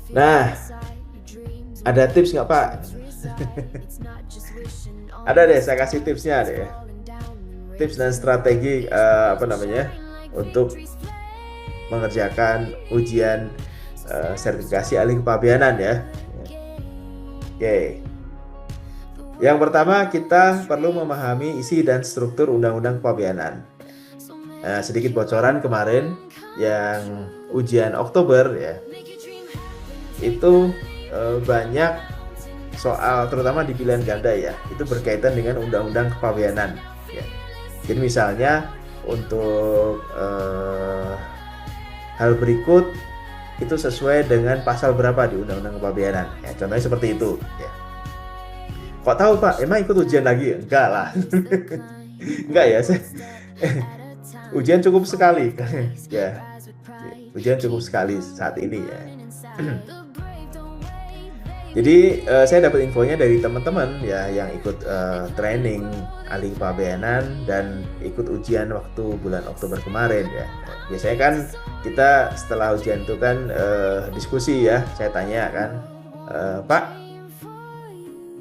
Nah, ada tips nggak Pak? Ada deh, saya kasih tipsnya deh. Tips dan strategi untuk mengerjakan ujian sertifikasi ahli kepabeanan ya. Oke. Yang pertama, kita perlu memahami isi dan struktur Undang-Undang Kepabeanan. Sedikit bocoran kemarin yang ujian Oktober ya, itu banyak soal terutama di pilihan ganda ya, itu berkaitan dengan Undang-Undang Kepabeanan ya. Jadi misalnya untuk hal berikut itu sesuai dengan pasal berapa di Undang-Undang Kepabeanan ya, contohnya seperti itu ya. Kok tahu Pak? Emang ikut ujian lagi? Enggak lah. Enggak ya, ujian cukup sekali ya. Ujian cukup sekali saat ini ya. Jadi saya dapat infonya dari teman-teman ya yang ikut training ahli kepabeanan dan ikut ujian waktu bulan Oktober kemarin ya. Biasanya kan kita setelah ujian itu kan diskusi ya. Saya tanya kan, Pak,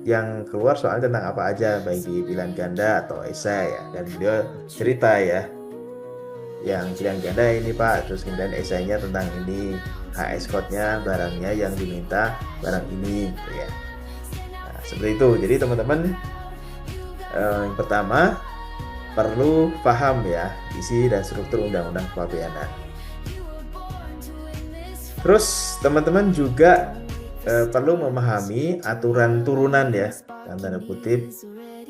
yang keluar soal tentang apa aja, baik di pilihan ganda atau esai ya. Dan beliau cerita ya, yang pilihan ganda ini Pak, terus kemudian esainya tentang ini, HS code-nya, barangnya yang diminta barang ini gitu ya. Nah, seperti itu. Jadi teman-teman, yang pertama perlu paham ya isi dan struktur Undang-Undang Kepabeanan. Terus teman-teman juga perlu memahami aturan turunan ya, dalam tanda kutip,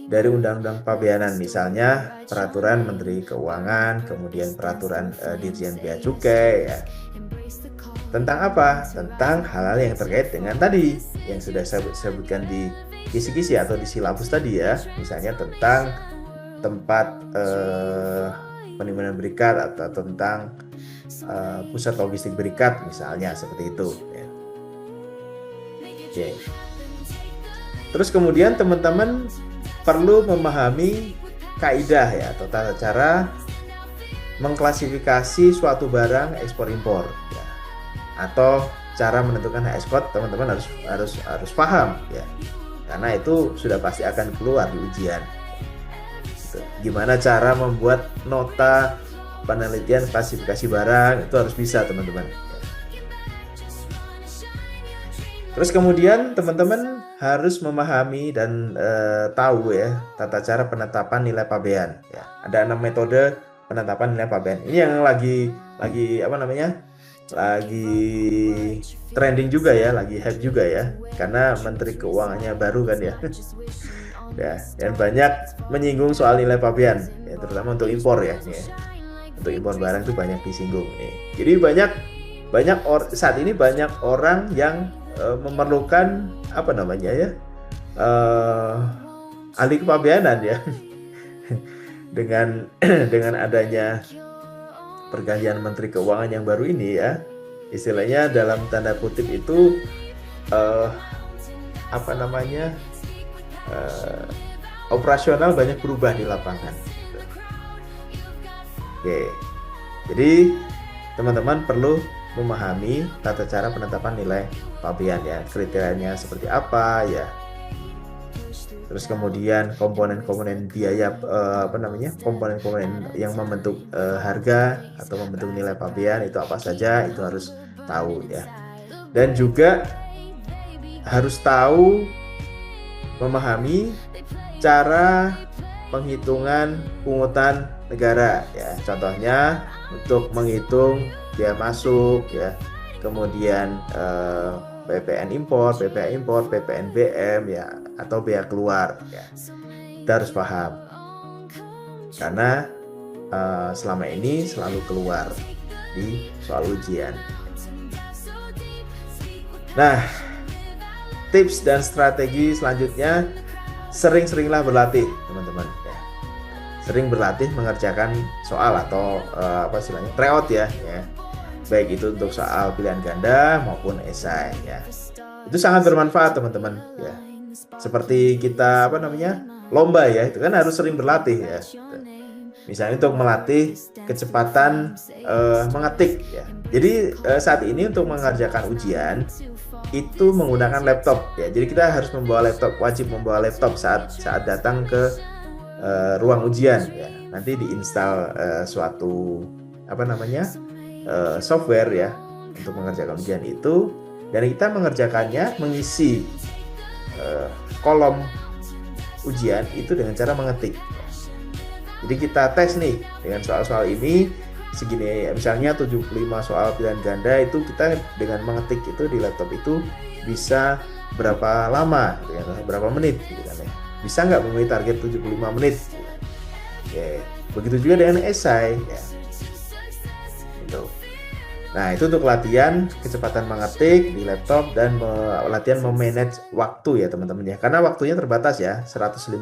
dari Undang-Undang Kepabeanan, misalnya peraturan Menteri Keuangan, kemudian peraturan Dirjen Bea Cukai ya. Tentang apa? Tentang hal-hal yang terkait dengan tadi yang sudah saya sebutkan di kisi-kisi atau di silabus tadi ya, misalnya tentang tempat penimbunan berikat atau tentang pusat logistik berikat misalnya, seperti itu ya. Oke. Terus kemudian teman-teman perlu memahami kaidah ya atau tata cara mengklasifikasi suatu barang ekspor impor ya. Atau cara menentukan HS code, teman-teman harus paham ya. Karena itu sudah pasti akan keluar di ujian. Gitu. Gimana cara membuat nota penelitian klasifikasi barang, itu harus bisa teman-teman. Terus kemudian teman-teman harus memahami dan tahu ya tata cara penetapan nilai pabean ya. Ada 6 metode penetapan nilai pabean. Ini yang lagi trending juga ya, lagi hype juga ya, karena Menteri Keuangannya baru kan ya. Ya, dan banyak menyinggung soal nilai pabean ya, terutama untuk impor ya. Untuk impor barang itu banyak disinggung nih. Jadi saat ini banyak orang yang memerlukan ahli kepabeanan ya. dengan adanya pergantian Menteri Keuangan yang baru ini ya, istilahnya dalam tanda kutip itu operasional banyak berubah di lapangan. Oke, jadi teman-teman perlu memahami tata cara penetapan nilai pabean ya, kriterianya seperti apa ya. Terus kemudian komponen-komponen biaya komponen-komponen yang membentuk harga atau membentuk nilai pabean itu apa saja, itu harus tahu ya. Dan juga harus tahu memahami cara penghitungan pungutan negara ya. Contohnya untuk menghitung biaya masuk ya, kemudian PPN impor, PPN BM ya, atau bea keluar ya. Kita harus paham karena selama ini selalu keluar di soal ujian. Nah, tips dan strategi selanjutnya, sering-seringlah berlatih teman-teman ya. Sering berlatih mengerjakan soal atau tryout ya. Baik itu untuk soal pilihan ganda maupun esai ya. Itu sangat bermanfaat teman-teman ya. Seperti kita lomba ya, itu kan harus sering berlatih ya. Misalnya untuk melatih kecepatan mengetik ya. Jadi saat ini untuk mengerjakan ujian itu menggunakan laptop ya. Jadi kita harus membawa laptop, wajib membawa laptop saat datang ke ruang ujian ya. Nanti diinstal suatu software ya untuk mengerjakan ujian itu, dan kita mengerjakannya mengisi kolom ujian itu dengan cara mengetik. Jadi kita tes nih dengan soal-soal ini segini, misalnya 75 soal pilihan ganda, itu kita dengan mengetik itu di laptop itu bisa berapa lama gitu ya, berapa menit gitu kan ya. Bisa nggak memenuhi target 75 menit gitu. Oke, begitu juga dengan esai ya. Gitu. Nah, itu untuk latihan kecepatan mengetik di laptop dan latihan memanage waktu ya teman-teman ya. Karena waktunya terbatas ya, 150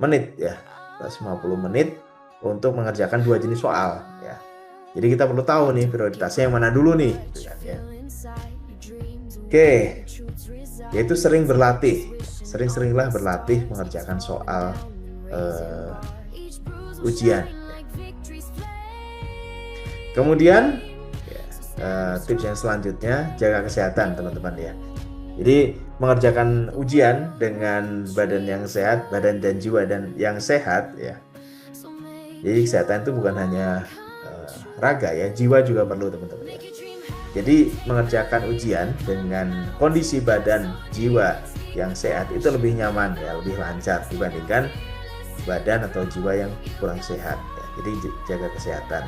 menit ya. 150 menit untuk mengerjakan 2 jenis soal ya. Jadi kita perlu tahu nih prioritasnya yang mana dulu nih gitu kan, ya. Oke. Yaitu sering berlatih. Sering-seringlah berlatih mengerjakan soal ujian. Kemudian tips yang selanjutnya, jaga kesehatan teman-teman ya. Jadi mengerjakan ujian dengan badan yang sehat, badan dan jiwa dan yang sehat ya. Jadi kesehatan itu bukan hanya raga ya, jiwa juga perlu teman-teman ya. Jadi mengerjakan ujian dengan kondisi badan jiwa yang sehat itu lebih nyaman ya, lebih lancar dibandingkan badan atau jiwa yang kurang sehat ya. Jadi jaga kesehatan.